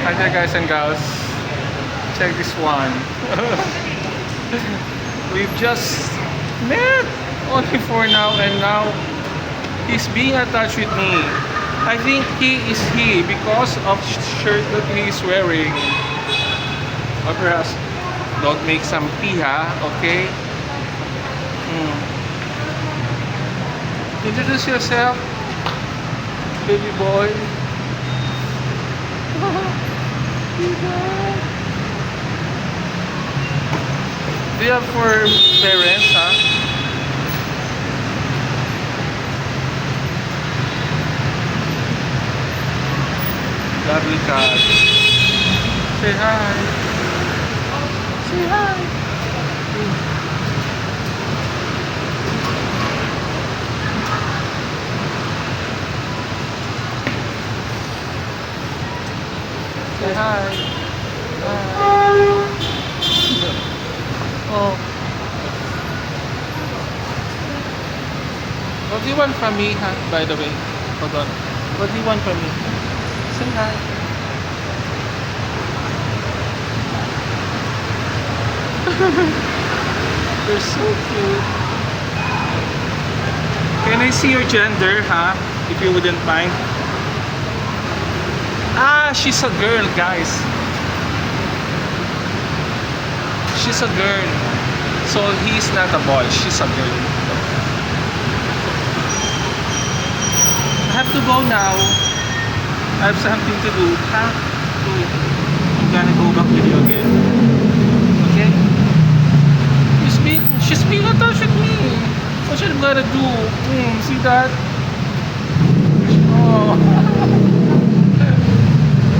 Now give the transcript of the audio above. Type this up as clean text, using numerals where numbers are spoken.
Hi there guys and gals. Check this one. We've just met only for now, and now he's being attached with me. I think he is because of shirt that he is wearing. Or perhaps don't make some piha, okay? Introduce yourself, baby boy. Do you have four parents, huh? Lovely cat. Say hi. Say hi. Say hi. Hi. Oh. What do you want from me, huh? By the way, hold on. What do you want from me? Say hi. You're so cute. Can I see your gender, huh? If you wouldn't mind. Ah, she's a girl, guys. She's a girl. So he's not a boy, she's a girl. I have to go now. I have something to do. Huh? I'm gonna go back with you again. Okay? She's being attached with me. What should I gonna do? See that? Oh.